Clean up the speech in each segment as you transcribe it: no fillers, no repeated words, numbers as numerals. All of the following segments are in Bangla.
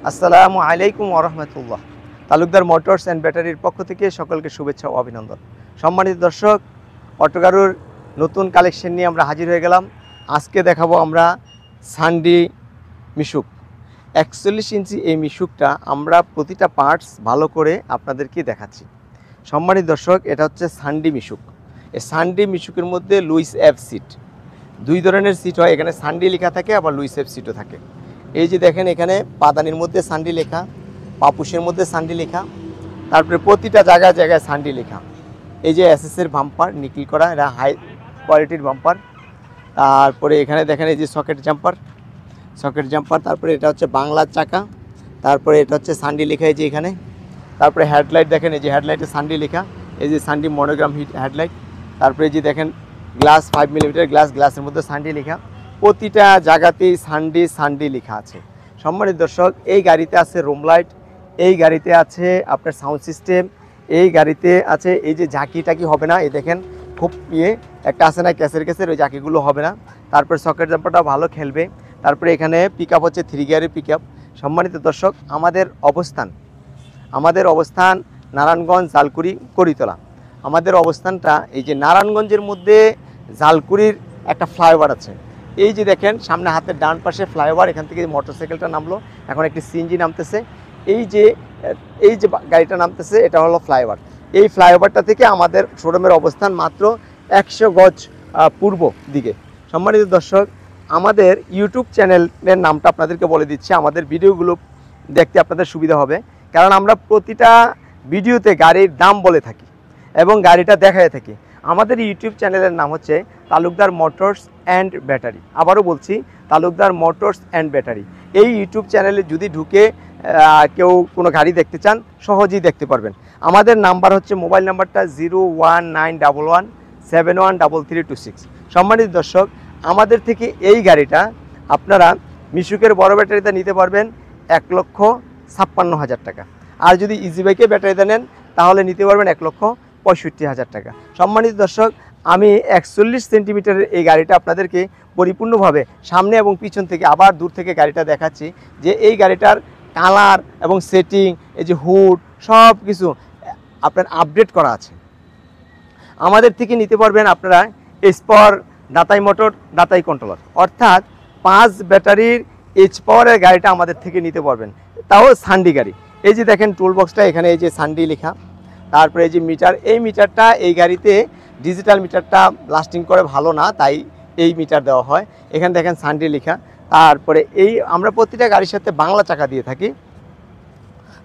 আসসালামু আলাইকুম ওয়া রাহমাতুল্লাহ। তালুকদার মোটরস অ্যান্ড ব্যাটারির পক্ষ থেকে সকলকে শুভেচ্ছা ও অভিনন্দন। সম্মানিত দর্শক, অটোগারুর নতুন কালেকশন নিয়ে আমরা হাজির হয়ে গেলাম। আজকে দেখাবো আমরা সানডি মিশুক। 41 ইঞ্চি এই মিশুকটা আমরা প্রতিটা পার্টস ভালো করে আপনাদেরকে দেখাচ্ছি। সম্মানিত দর্শক, এটা হচ্ছে সানডি মিশুক। এই সানডি মিশুকের মধ্যে লুইস এফ সিট, দুই ধরনের সিট হয়। এখানে সানডি লেখা থাকে, আবার লুইস এফ সিটও থাকে। এই যে দেখেন, এখানে পাদানির মধ্যে সানডি লেখা, পাপুসের মধ্যে সানডি লেখা, তারপরে প্রতিটা জায়গায় জায়গায় সানডি লেখা। এই যে এসএসের বাম্পার নিকিল করা, এটা হাই কোয়ালিটির বাম্পার। তারপরে এখানে দেখেন এই যে সকেট জাম্পার। তারপরে এটা হচ্ছে বাংলার চাকা। তারপরে এটা হচ্ছে সানডি লেখা এই যে এখানে। তারপরে হেডলাইট দেখেন, এই যে হেডলাইটে সানডি লেখা, এই যে সানডি মনোগ্রাম হেডলাইট। তারপরে এই যে দেখেন গ্লাস 5 মিলিমিটার গ্লাসের মধ্যে সানডি লেখা। প্রতিটা জায়গাতেই সানডি লেখা আছে। সম্মানিত দর্শক, এই গাড়িতে আছে রুম লাইট, এই গাড়িতে আছে আপনার সাউন্ড সিস্টেম, এই গাড়িতে আছে এই যে ঝাঁকি হবে না। এই দেখেন খুব একটা আছে না ক্যাসের ওই ঝাঁকিগুলো হবে না। তারপরে সকেট জাম্পারটা ভালো খেলবে। তারপরে এখানে পিক আপ হচ্ছে 3 গিয়ারের পিক আপ। সম্মানিত দর্শক, আমাদের অবস্থান নারায়ণগঞ্জ জালকুড়ি করিতলা। আমাদের অবস্থানটা এই যে নারায়ণগঞ্জের মধ্যে জালকুড়ির একটা ফ্লাইওভার আছে। এই যে দেখেন সামনে হাতের ডান পাশে ফ্লাইওভার, এখান থেকে মোটরসাইকেলটা নামলো, এখন একটি সিএনজি নামতেছে। এই যে গাড়িটা নামতেছে, এটা হলো ফ্লাইওভার। এই ফ্লাইওভারটা থেকে আমাদের শোরুমের অবস্থান মাত্র 100 গজ পূর্ব দিকে। সম্মানিত দর্শক, আমাদের ইউটিউব চ্যানেলের নামটা আপনাদেরকে বলে দিচ্ছি। আমাদের ভিডিওগুলো দেখতে আপনাদের সুবিধা হবে, কারণ আমরা প্রতিটা ভিডিওতে গাড়ির দাম বলে থাকি এবং গাড়িটা দেখায় থাকি। আমাদের ইউটিউব চ্যানেলের নাম হচ্ছে তালুকদার মোটরস অ্যান্ড ব্যাটারি। আবারও বলছি, তালুকদার মোটরস অ্যান্ড ব্যাটারি। এই ইউটিউব চ্যানেলে যদি ঢুকে কেউ কোনো গাড়ি দেখতে চান, সহজেই দেখতে পারবেন। আমাদের নাম্বার হচ্ছে, মোবাইল নাম্বারটা 01911713326। সম্মানিত দর্শক, আমাদের থেকে এই গাড়িটা আপনারা মিশুকের বড় ব্যাটারিতে নিতে পারবেন 1,56,000 টাকা। আর যদি ইজি বাইকে ব্যাটারিতে নেন তাহলে নিতে পারবেন 1,65,000 টাকা। সম্মানিত দর্শক, আমি 41 সেন্টিমিটারের এই গাড়িটা আপনাদেরকে পরিপূর্ণভাবে সামনে এবং পিছন থেকে আবার দূর থেকে গাড়িটা দেখাচ্ছি, যে এই গাড়িটার কালার এবং সেটিং, এই যে হুড, সব কিছু আপনার আপডেট করা আছে। আমাদের থেকে নিতে পারবেন আপনারা এইচ পাওয়ার দাতাই মোটর দাতাই কন্ট্রোলার, অর্থাৎ 5 ব্যাটারির এইচ পাওয়ারের গাড়িটা আমাদের থেকে নিতে পারবেন, তাও সানডি গাড়ি। এই যে দেখেন টুল বক্সটা, এখানে এই যে সানডি লেখা। তারপরে এই যে মিটার, এই মিটারটা এই গাড়িতে ডিজিটাল মিটারটা লাস্টিং করে ভালো না, তাই এই মিটার দেওয়া হয়। এখানে দেখেন সানডি লেখা। তারপরে এই আমরা প্রতিটা গাড়ির সাথে বাংলা চাকা দিয়ে থাকি।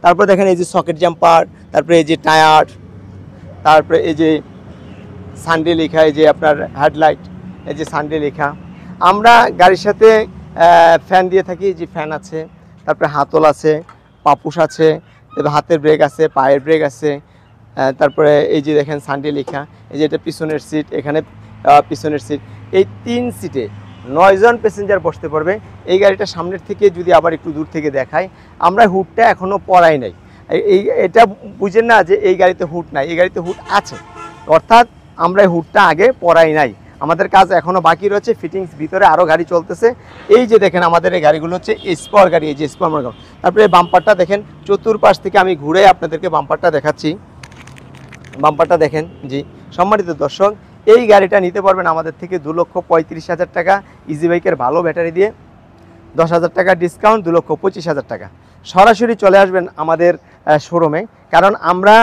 তারপরে দেখেন এই যে সকেট জাম্পার, তারপরে এই যে টায়ার, তারপরে এই যে সানডি লেখা, এই যে আপনার হেডলাইট, এই যে সানডি লেখা। আমরা গাড়ির সাথে ফ্যান দিয়ে থাকি, যে ফ্যান আছে, তারপরে হাতল আছে, পাপুস আছে, হাতের ব্রেক আছে, পায়ের ব্রেক আছে। তারপরে এই যে দেখেন সানডি লেখা। এই যে এটা পিছনের সিট, এখানে পিছনের সিট। এই 3 সিটে 9 জন প্যাসেঞ্জার বসতে পারবে। এই গাড়িটা সামনের থেকে যদি আবার একটু দূর থেকে দেখাই, আমরা হুডটা এখনও পরাই নাই। এটা বুঝেন না যে এই গাড়িতে হুড নাই, এই গাড়িতে হুড আছে, অর্থাৎ আমরা এই হুডটা আগে পরাই নাই। আমাদের কাজ এখনও বাকি রয়েছে, ফিটিংস ভিতরে আরও গাড়ি চলতেছে। এই যে দেখেন আমাদের এই গাড়িগুলো হচ্ছে স্পর গাড়ি, এই যে স্পর মনে করেন। তারপরে বাম্পারটা দেখেন, চতুর্পাশ থেকে আমি ঘুরে আপনাদেরকে বাম্পারটা দেখাচ্ছি। বাম্পারটা দেখেন। জি সম্মানিত দর্শক, এই গাড়িটা নিতে পারবেন আমাদের থেকে 2,35,000 টাকা ইজি বাইকের ভালো ব্যাটারি দিয়ে, 10,000 টাকা ডিসকাউন্ট, 2,25,000 টাকা। সরাসরি চলে আসবেন আমাদের শোরুমে, কারণ আমরা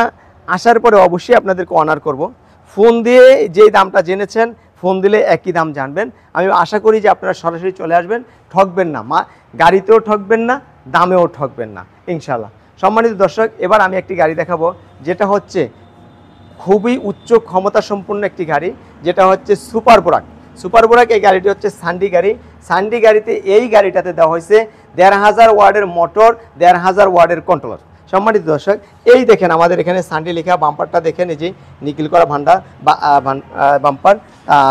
আসার পরে অবশ্যই আপনাদেরকে অনার করব। ফোন দিয়ে যেই দামটা জেনেছেন, ফোন দিলে একই দাম জানবেন। আমি আশা করি যে আপনারা সরাসরি চলে আসবেন, ঠকবেন না, গাড়িতেও ঠকবেন না, দামেও ঠকবেন না ইনশাল্লাহ। সম্মানিত দর্শক, এবার আমি একটি গাড়ি দেখাবো, যেটা হচ্ছে খুবই উচ্চ ক্ষমতা সম্পন্ন একটি গাড়ি, যেটা হচ্ছে সুপার বোরাক। এই গাড়িটি হচ্ছে সানডি গাড়ি। সানডি গাড়িতে এই গাড়িটাতে দেওয়া হয়েছে 1,500 ওয়ার্ডের মোটর, 1,500 ওয়ার্ডের কন্ট্রোলার। সম্মানিত দর্শক, এই দেখেন আমাদের এখানে সানডি লেখা। বাম্পারটা দেখেন, এই যে নিকিল করা বাম্পার।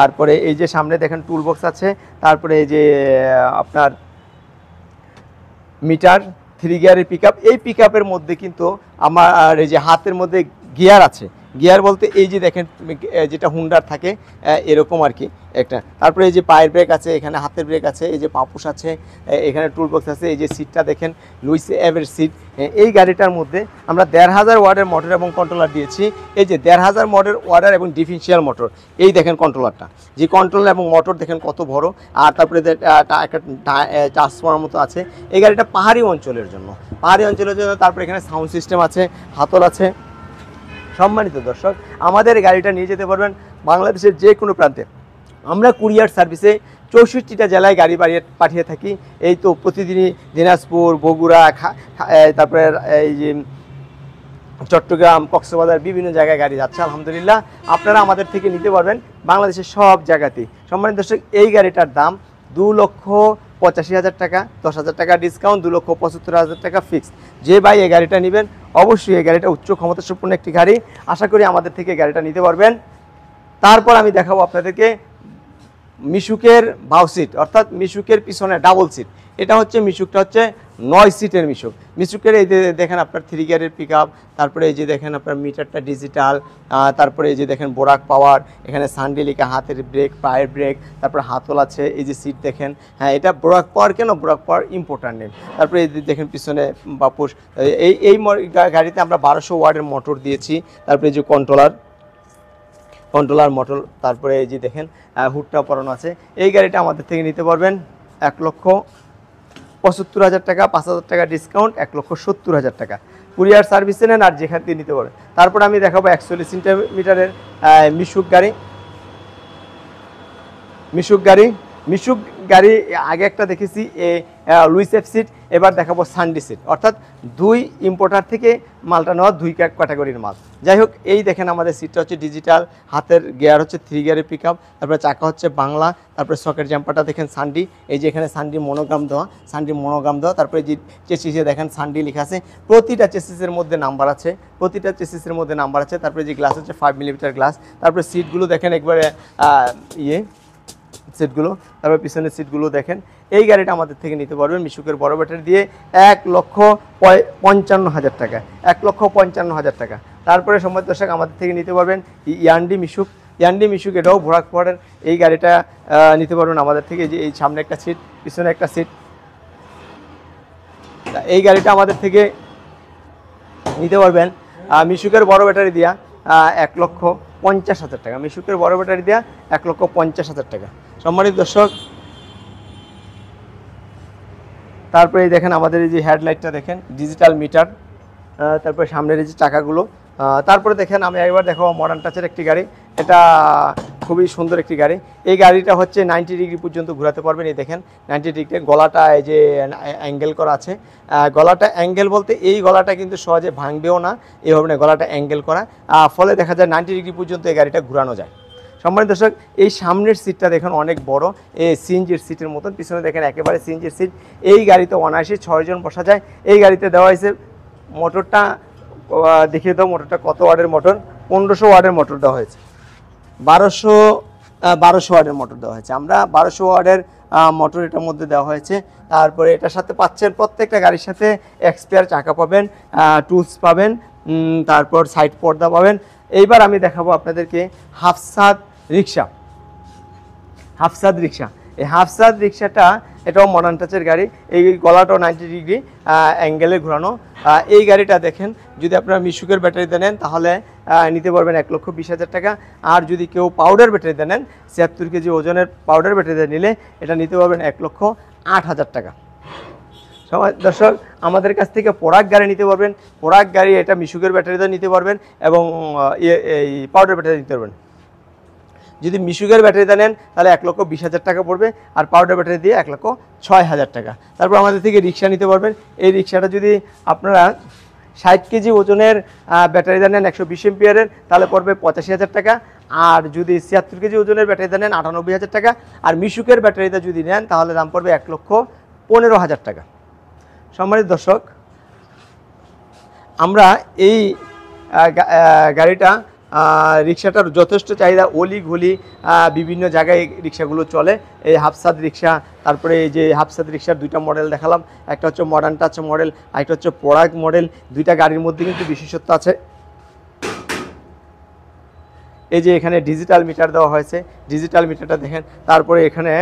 তারপরে এই যে সামনে দেখেন টুল বক্স আছে। তারপরে এই যে আপনার মিটার, 3 গিয়ারের পিক আপ। এই পিক আপের মধ্যে কিন্তু আমার এই যে হাতের মধ্যে গিয়ার আছে, গিয়ার বলতে এই যে দেখেন যেটা হুন্ডার থাকে এরকম আর কি একটা। তারপরে এই যে পায়ের ব্রেক আছে, এখানে হাতের ব্রেক আছে, এই যে পাপুস আছে, এখানে টুলবক্স আছে, এই যে সিটটা দেখেন লুইস এভের সিট। এই গাড়িটার মধ্যে আমরা 1500 ওয়াটের মোটর এবং কন্ট্রোলার দিয়েছি। এই যে 1500 মোটর ওয়াটার এবং ডিফারেন্সিয়াল মোটর, এই দেখেন কন্ট্রোলারটা, যে কন্ট্রোলার এবং মোটর দেখেন কত বড়। আর তারপরে একটা ট্রান্সফর্মার মতো আছে। এই গাড়িটা পাহাড়ি অঞ্চলের জন্য, তারপরে এখানে সাউন্ড সিস্টেম আছে, হাতল আছে। সম্মানিত দর্শক, আমাদের গাড়িটা নিয়ে যেতে পারবেন বাংলাদেশের যে কোনো প্রান্তে। আমরা কুরিয়ার সার্ভিসে 64টা জেলায় গাড়ি পাঠিয়ে থাকি। এই তো প্রতিদিনই দিনাজপুর, বগুড়া, তারপরে এই যে চট্টগ্রাম, কক্সবাজার, বিভিন্ন জায়গায় গাড়ি যাচ্ছে আলহামদুলিল্লাহ। আপনারা আমাদের থেকে নিতে পারবেন বাংলাদেশের সব জায়গাতেই। সম্মানিত দর্শক, এই গাড়িটার দাম 2,85,000 টাকা, 10,000 টাকা ডিসকাউন্ট, 2,75,000 টাকা ফিক্সড। যে ভাই এই গাড়িটা নেবেন, অবশ্যই এই গাড়িটা উচ্চ ক্ষমতাসম্পন্ন একটি গাড়ি, আশা করি আমাদের থেকে গাড়িটা নিতে পারবেন। তারপর আমি দেখাবো আপনাদেরকে মিশুকের বাউ সিট, অর্থাৎ মিশুকের পিছনে ডাবল সিট। এটা হচ্ছে মিশুকটা হচ্ছে 9 সিটের মিশুকের এই যে দেখেন আপনার 3 গিয়ারের পিক আপ, তারপরে এই যে দেখেন আপনার মিটারটা ডিজিটাল, তারপরে এই যে দেখেন বোরাক পাওয়ার, এখানে সানডেলিকা হাতের ব্রেক, পায়ের ব্রেক, তারপরে হাতল আছে, এই যে সিট দেখেন। হ্যাঁ, এটা বোরাক পাওয়ার কেন? বোরাক পাওয়ার ইম্পোর্টার নেম। তারপরে এই যে দেখেন পিছনে বাপুস। এই গাড়িতে আমরা 1200 ওয়াটের মোটর দিয়েছি। তারপরে এই যে কন্ট্রোলার মোটর, তারপরে এই যে দেখেন হুডটা পরানো আছে। এই গাড়িটা আমাদের থেকে নিতে পারবেন 1,75,000 টাকা, 5,000 টাকা ডিসকাউন্ট, 1,70,000 টাকা। কুরিয়ার সার্ভিসে নেন আর যেখান থেকে নিতে পারেন। তারপর আমি দেখাবো 41 সেন্টিমিটারের মিশুক গাড়ি আগে একটা দেখেছি লুইস এফ সিট, এবার দেখাবো সানডি সিট, অর্থাৎ 2 ইম্পোর্টার থেকে মালটা নেওয়া 2 ক্যাটাগরির মাল। যাই হোক, এই দেখেন আমাদের সিটটা হচ্ছে ডিজিটাল, হাতের গিয়ার হচ্ছে 3 গিয়ারের পিক আপ, তারপরে চাকা হচ্ছে বাংলা, তারপরে সকেট জাম্পারটা দেখেন সানডি, এই যে এখানে সানডি মনোগ্রাম দেওয়া, তারপরে যে চেসিসে দেখেন সানডি লেখা আছে। প্রতিটা চেসিসের মধ্যে নাম্বার আছে, তারপরে যে গ্লাস হচ্ছে 5 মিলিমিটার গ্লাস। তারপরে সিটগুলো দেখেন একবারে সিটগুলো, তারপর পিছনের সিটগুলো দেখেন। এই গাড়িটা আমাদের থেকে নিতে পারবেন মিশুকের বড় ব্যাটারি দিয়ে 1,55,000 টাকা, 1,55,000 টাকা। তারপরে সম্মানিত দর্শক, আমাদের থেকে নিতে পারবেন ইয়ান্ডি মিশুক, এটাও বোরাক পাওয়ারের। এই গাড়িটা নিতে পারবেন আমাদের থেকে। যে এই সামনে একটা সিট, পিছনে একটা সিট। এই গাড়িটা আমাদের থেকে নিতে পারবেন মিশুকের বড় ব্যাটারি দিয়া 1,50,000 টাকা, মিশুকের বড় ব্যাটারি দেওয়া 1,50,000 টাকা। সম্মানিত দর্শক, তারপরে দেখেন আমাদের এই যে হেডলাইটটা দেখেন ডিজিটাল মিটার, তারপরে সামনের এই যে চাকাগুলো। তারপরে দেখেন আমি একবার দেখাবো মডার্ন টাচের একটি গাড়ি। এটা খুবই সুন্দর একটি গাড়ি। এই গাড়িটা হচ্ছে 90 ডিগ্রি পর্যন্ত ঘোরাতে পারবেন। এই দেখেন 90 ডিগ্রি, গলাটা এই যে অ্যাঙ্গেল করা আছে। গলাটা অ্যাঙ্গেল বলতে এই গলাটা কিন্তু সহজে ভাঙবেও না, এইভাবে না, গলাটা অ্যাঙ্গেল করা, ফলে দেখা যায় 90 ডিগ্রি পর্যন্ত এই গাড়িটা ঘোরানো যায়। সম্মানিত দর্শক, এই সামনের সিটটা দেখেন অনেক বড়, এই সিএনজির সিটের মতন। পিছনে দেখেন একেবারে সিএনজির সিট। এই গাড়িতে অনায়াসে 6 জন বসা যায়। এই গাড়িতে দেওয়া হয়েছে মোটরটা, দেখিয়ে দাও মোটরটা কত ওয়াটের মোটর। 1500 ওয়াটের মোটর দেওয়া হয়েছে, 1200 ওয়াটের মোটর দেওয়া হয়েছে। আমরা 1200 ওয়াটের মোটর এটার মধ্যে দেওয়া হয়েছে। তারপরে এটার সাথে পাচ্ছেন, প্রত্যেকটা গাড়ির সাথে এক্সপিয়ার চাকা পাবেন, টুলস পাবেন, তারপর সাইড পর্দা পাবেন। এইবার আমি দেখাবো আপনাদেরকে হাফসাদ রিক্সা। এই হাফসাদ রিক্সাটা, এটাও মডার্ন টাচের গাড়ি। এই গলাটাও 90 ডিগ্রি অ্যাঙ্গেলে ঘোরানো। এই গাড়িটা দেখেন, যদি আপনারা মিশুকের ব্যাটারিতে নেন তাহলে নিতে পারবেন 1,20,000 টাকা। আর যদি কেউ পাউডার ব্যাটারিতে নেন, 76 কেজি ওজনের পাউডার ব্যাটারিতে নিলে এটা নিতে পারবেন 1,08,000 টাকা। সবাই দর্শক, আমাদের কাছ থেকে পোড়াক গাড়ি নিতে পারবেন। পোড়াক গাড়ি এটা মিশুকের ব্যাটারিতে নিতে পারবেন এবং এই পাউডার ব্যাটারি নিতে পারবেন। যদি মিশুকের ব্যাটারিতে নেন তাহলে 1,20,000 টাকা পড়বে, আর পাউডার ব্যাটারি দিয়ে 1,06,000 টাকা। তারপর আমাদের থেকে রিক্সা নিতে পারবেন। এই রিক্সাটা যদি আপনারা 60 কেজি ওজনের ব্যাটারিতে নেন 120 এম্পিয়ারের, তাহলে পড়বে 85,000 টাকা। আর যদি 76 কেজি ওজনের ব্যাটারিতে নেন 98,000 টাকা। আর মিশুকের ব্যাটারিতে যদি নেন তাহলে দাম পড়বে 1,15,000 টাকা। সম্মানিত দর্শক, আমরা এই গাড়িটা রিক্সাটার যথেষ্ট চাহিদা, অলি গলি বিভিন্ন জায়গায় রিক্সাগুলো চলে। এই হাফসাদ রিক্সা, তারপরে এই যে হাফসাদ রিক্সার 2টা মডেল দেখালাম, একটা হচ্ছে মডার্ন টাচ মডেল, আরেকটা হচ্ছে পোড়াক মডেল। 2টা গাড়ির মধ্যে কিন্তু বিশেষত্ব আছে। এই যে এখানে ডিজিটাল মিটার দেওয়া হয়েছে, ডিজিটাল মিটারটা দেখেন। তারপরে এখানে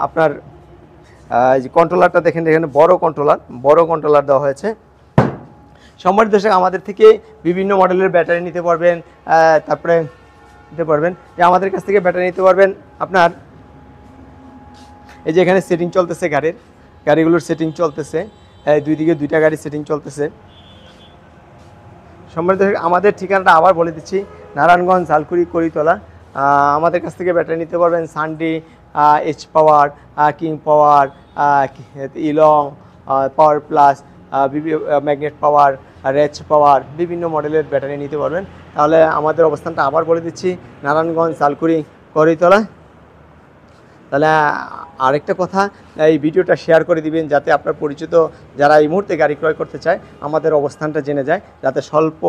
আপনার এই যে কন্ট্রোলারটা দেখেন, এখানে বড় কন্ট্রোলার দেওয়া হয়েছে। সম্মানিত দর্শক, আমাদের থেকে বিভিন্ন মডেলের ব্যাটারি নিতে পারবেন। তারপরে নিতে পারবেন যে আমাদের কাছ থেকে ব্যাটারি নিতে পারবেন আপনার এই যে এখানে সেটিং চলতেছে, গাড়িগুলোর সেটিং চলতেছে, দুই দিকে দুইটা গাড়ি সেটিং চলতেছে। সম্মানিত দর্শক, আমাদের ঠিকানাটা আবার বলে দিচ্ছি, নারায়ণগঞ্জ ঝালকুড়ি করিতলা। আমাদের কাছ থেকে ব্যাটারি নিতে পারবেন সানডি, এইচ পাওয়ার, কিং পাওয়ার, ইলং, পাওয়ার প্লাস, ম্যাগনেট পাওয়ার, রেচ পাওয়ার, বিভিন্ন মডেলের ব্যাটারি নিতে পারবেন। তাহলে আমাদের অবস্থানটা আবার বলে দিচ্ছি, নারায়ণগঞ্জ ঝালকুড়ি করিতলা। তাহলে আরেকটা কথা, এই ভিডিওটা শেয়ার করে দিবেন যাতে আপনার পরিচিত যারা এই মুহূর্তে গাড়ি ক্রয় করতে চায় আমাদের অবস্থানটা জেনে যায়, যাতে স্বল্প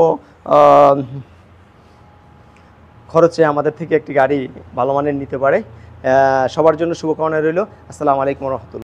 খরচে আমাদের থেকে একটি গাড়ি ভালো মানের নিতে পারে। সবার জন্য শুভকামনা রইল। আসসালামু আলাইকুম রহমতুল্লাহ।